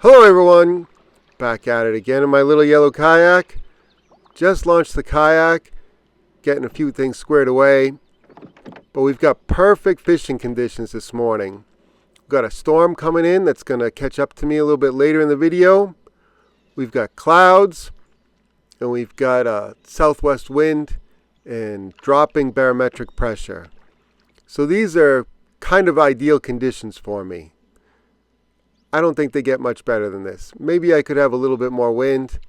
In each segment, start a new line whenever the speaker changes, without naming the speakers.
Hello everyone, back at it again in my little yellow kayak. Just launched the kayak, getting a few things squared away, but we've got perfect fishing conditions this morning. We've got a storm coming in that's going to catch up to me a little bit later in the video. We've got clouds, and we've got a southwest wind and dropping barometric pressure. So these are kind of ideal conditions for me. I don't think they get much better than this. Maybe I could have a little bit more wind,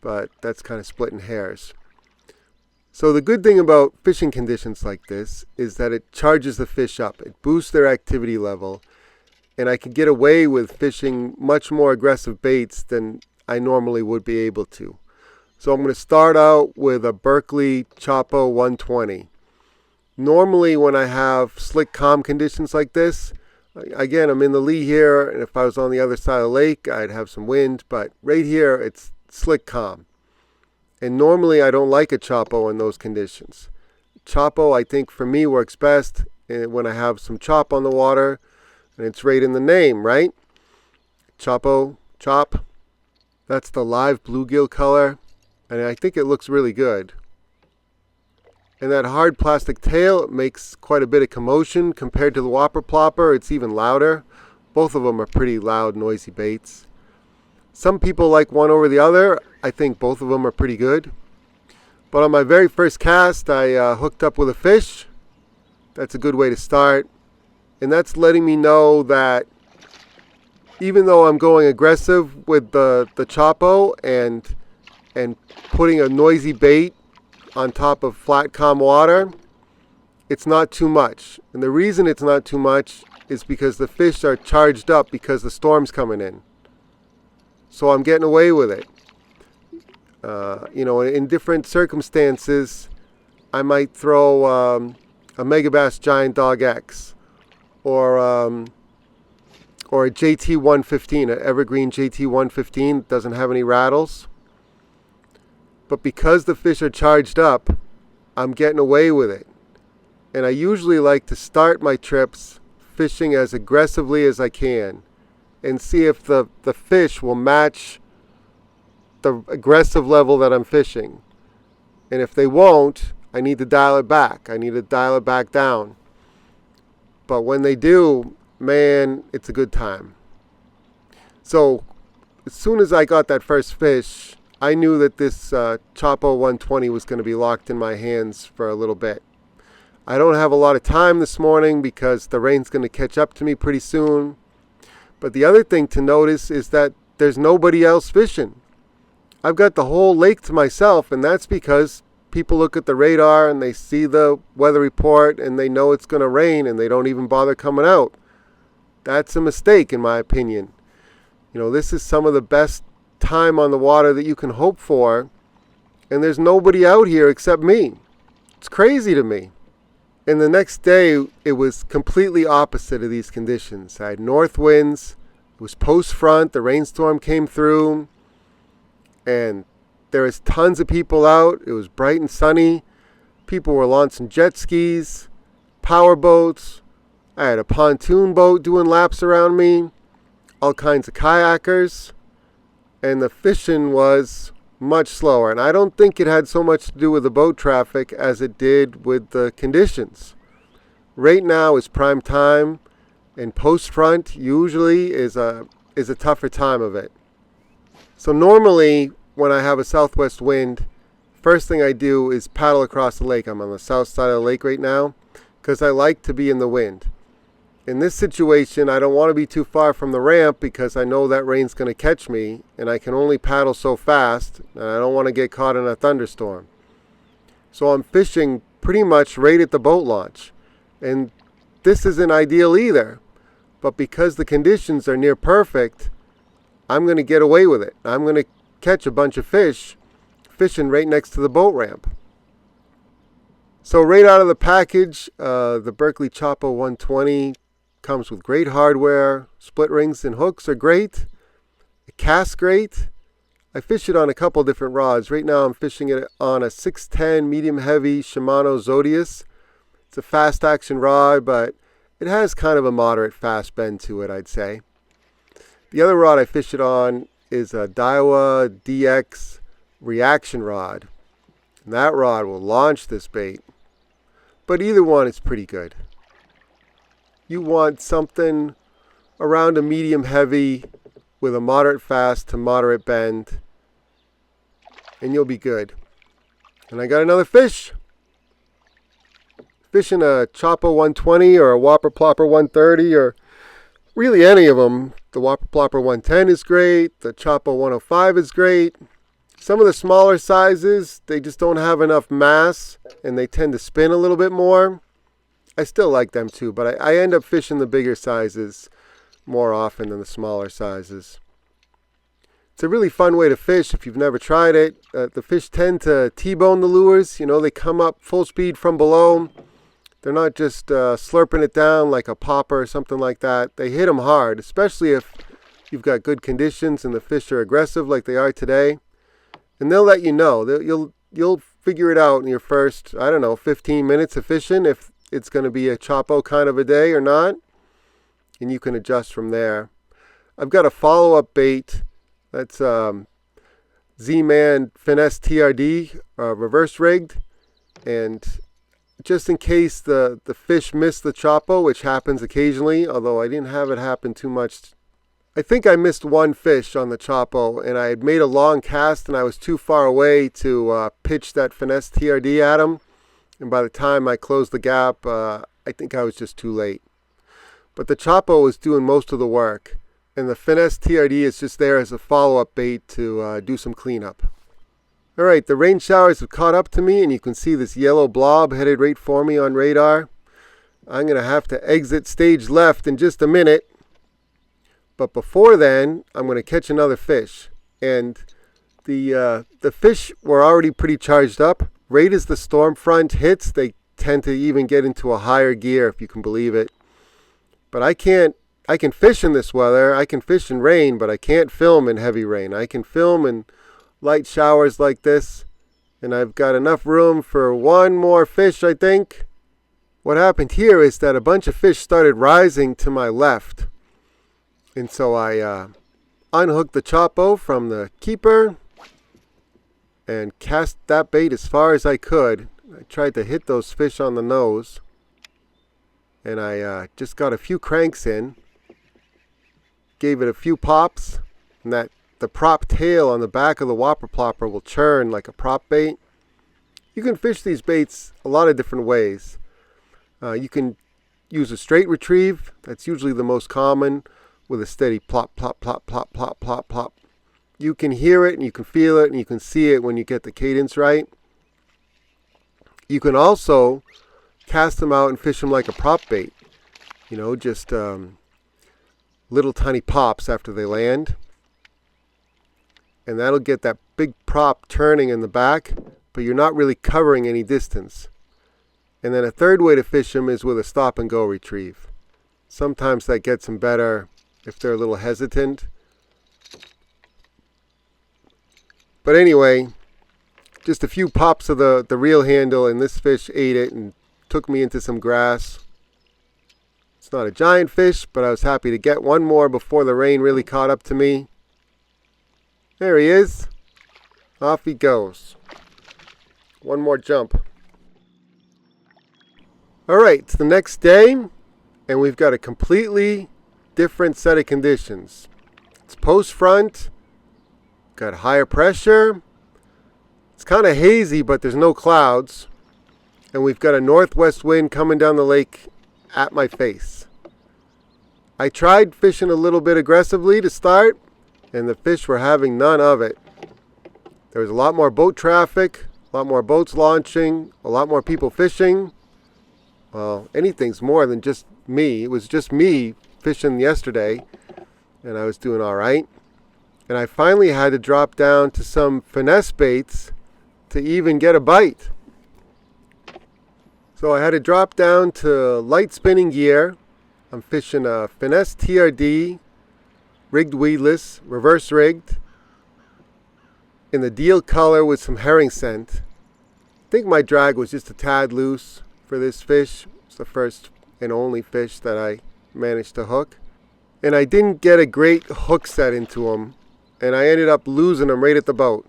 but that's kind of splitting hairs. So the good thing about fishing conditions like this is that it charges the fish up. It boosts their activity level, and I can get away with fishing much more aggressive baits than I normally would be able to. So I'm going to start out with a Berkley Choppo 120. Normally when I have slick calm conditions like this, again, I'm in the lee here, and if I was on the other side of the lake, I'd have some wind, but right here, it's slick calm. And normally, I don't like a Choppo in those conditions. Choppo, I think, for me, works best when I have some chop on the water, and it's right in the name, right? Choppo, chop. That's the live bluegill color, and I think it looks really good. And that hard plastic tail makes quite a bit of commotion compared to the whopper plopper. It's even louder. Both of them are pretty loud, noisy baits. Some people like one over the other. I think both of them are pretty good. But on my very first cast, I hooked up with a fish. That's a good way to start. And that's letting me know that even though I'm going aggressive with the Choppo and putting a noisy bait on top of flat calm water, it's not too much. And the reason it's not too much is because the fish are charged up because the storm's coming in. So I'm getting away with it. In different circumstances, I might throw a Megabass Giant Dog X or a JT 115, an Evergreen JT 115 that doesn't have any rattles. But because the fish are charged up, I'm getting away with it. And I usually like to start my trips fishing as aggressively as I can and see if the fish will match the aggressive level that I'm fishing. And if they won't, I need to dial it back. I need to dial it back down. But when they do, man, it's a good time. So as soon as I got that first fish, I knew that this Choppo 120 was going to be locked in my hands for a little bit. I don't have a lot of time this morning because the rain's going to catch up to me pretty soon. But the other thing to notice is that there's nobody else fishing. I've got the whole lake to myself, and that's because people look at the radar and they see the weather report and they know it's going to rain and they don't even bother coming out. That's a mistake in my opinion. This is some of the best time on the water that you can hope for, and there's nobody out here except me. It's crazy to me. And the next day it was completely opposite of these conditions. I had north winds, it was post front, the rainstorm came through, and there was tons of people out. It was bright and sunny. People were launching jet skis, power boats. I had a pontoon boat doing laps around me, all kinds of kayakers. And the fishing was much slower. And I don't think it had so much to do with the boat traffic as it did with the conditions. Right now is prime time, and post front usually is a tougher time of it. So normally when I have a southwest wind, first thing I do is paddle across the lake. I'm on the south side of the lake right now because I like to be in the wind. In this situation, I don't want to be too far from the ramp because I know that rain's going to catch me, and I can only paddle so fast, and I don't want to get caught in a thunderstorm. So I'm fishing pretty much right at the boat launch. And this isn't ideal either. But because the conditions are near perfect, I'm going to get away with it. I'm going to catch a bunch of fish fishing right next to the boat ramp. So right out of the package, the Berkley Choppo 120 comes with great hardware. Split rings and hooks are great. It casts great. I fish it on a couple different rods. Right now I'm fishing it on a 610 medium heavy Shimano Zodias. It's a fast action rod, but it has kind of a moderate fast bend to it, I'd say. The other rod I fish it on is a Daiwa DX reaction rod. And that rod will launch this bait. But either one is pretty good. You want something around a medium heavy with a moderate fast to moderate bend, and you'll be good. And I got another fish. Fishing a Choppo 120 or a Whopper Plopper 130, or really any of them. The Whopper Plopper 110 is great. The Choppo 105 is great. Some of the smaller sizes, they just don't have enough mass and they tend to spin a little bit more. I still like them too, but I end up fishing the bigger sizes more often than the smaller sizes. It's a really fun way to fish if you've never tried it. The fish tend to T-bone the lures. You know, they come up full speed from below. They're not just slurping it down like a popper or something like that. They hit them hard, especially if you've got good conditions and the fish are aggressive like they are today. And they'll let you know. You'll figure it out in your first, 15 minutes of fishing if it's going to be a Choppo kind of a day or not. And you can adjust from there. I've got a follow-up bait. That's Z-Man Finesse TRD, reverse rigged. And just in case the fish miss the Choppo, which happens occasionally, although I didn't have it happen too much. I think I missed one fish on the Choppo, and I had made a long cast and I was too far away to pitch that Finesse TRD at him. And by the time I closed the gap, I think I was just too late. But the Choppo was doing most of the work, and the Finesse TRD is just there as a follow-up bait to do some cleanup. Alright, the rain showers have caught up to me, and you can see this yellow blob headed right for me on radar. I'm going to have to exit stage left in just a minute. But before then, I'm going to catch another fish. And the fish were already pretty charged up. Right as the storm front hits, they tend to even get into a higher gear, if you can believe it. But I can fish in this weather. I can fish in rain, but I can't film in heavy rain. I can film in light showers like this. And I've got enough room for one more fish, I think. What happened here is that a bunch of fish started rising to my left. And so I unhooked the Choppo from the keeper and cast that bait as far as I could. I tried to hit those fish on the nose. And I just got a few cranks in. Gave it a few pops. And the prop tail on the back of the Whopper Plopper will churn like a prop bait. You can fish these baits a lot of different ways. You can use a straight retrieve. That's usually the most common, with a steady plop, plop, plop, plop, plop, plop, plop. You can hear it and you can feel it and you can see it when you get the cadence right. You can also cast them out and fish them like a prop bait. You know, just little tiny pops after they land. And that'll get that big prop turning in the back, but you're not really covering any distance. And then a third way to fish them is with a stop and go retrieve. Sometimes that gets them better if they're a little hesitant. But anyway, just a few pops of the reel handle and this fish ate it and took me into some grass. It's not a giant fish, but I was happy to get one more before the rain really caught up to me. There he is. Off he goes. One more jump. Alright, it's the next day, and we've got a completely different set of conditions. It's post front, got higher pressure, it's kind of hazy but there's no clouds, and we've got a northwest wind coming down the lake at my face. I tried fishing a little bit aggressively to start, and the fish were having none of it. There was a lot more boat traffic, a lot more boats launching, a lot more people fishing. Well, anything's more than just me. It was just me fishing yesterday, and I was doing all right. And I finally had to drop down to some finesse baits to even get a bite. So I had to drop down to light spinning gear. I'm fishing a Finesse TRD, rigged weedless, reverse rigged, in the deal color with some herring scent. I think my drag was just a tad loose for this fish. It's the first and only fish that I managed to hook. and I didn't get a great hook set into them, and I ended up losing them right at the boat.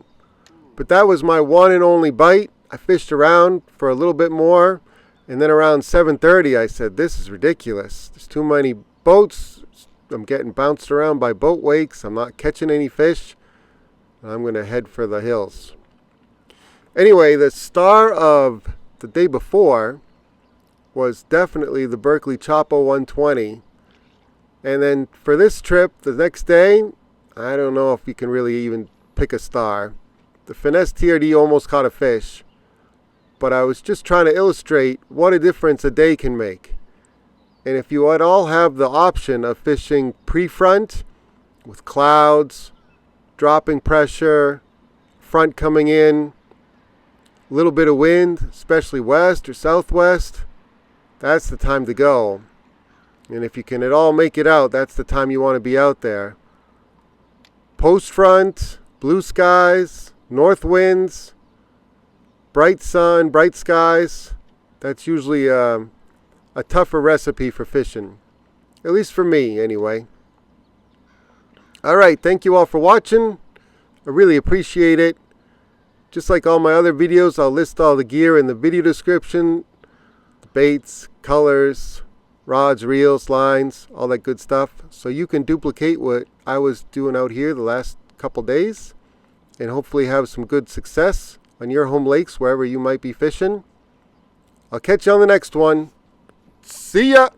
But that was my one and only bite. I fished around for a little bit more, and then around 7:30 I said, this is ridiculous. There's too many boats. I'm getting bounced around by boat wakes. I'm not catching any fish. I'm going to head for the hills. Anyway, the star of the day before was definitely the Berkley Choppo 120. And then for this trip, the next day, I don't know if you can really even pick a star. The Finesse TRD almost caught a fish. But I was just trying to illustrate what a difference a day can make. And if you at all have the option of fishing pre-front with clouds, dropping pressure, front coming in, a little bit of wind, especially west or southwest, that's the time to go. And if you can at all make it out, that's the time you want to be out there. Post front, blue skies, north winds, bright sun, bright skies, that's usually a tougher recipe for fishing. At least for me, anyway. Alright, thank you all for watching. I really appreciate it. Just like all my other videos, I'll list all the gear in the video description. The baits, colors, rods, reels, lines, all that good stuff. So you can duplicate what I was doing out here the last couple days. And hopefully have some good success on your home lakes, wherever you might be fishing. I'll catch you on the next one. See ya!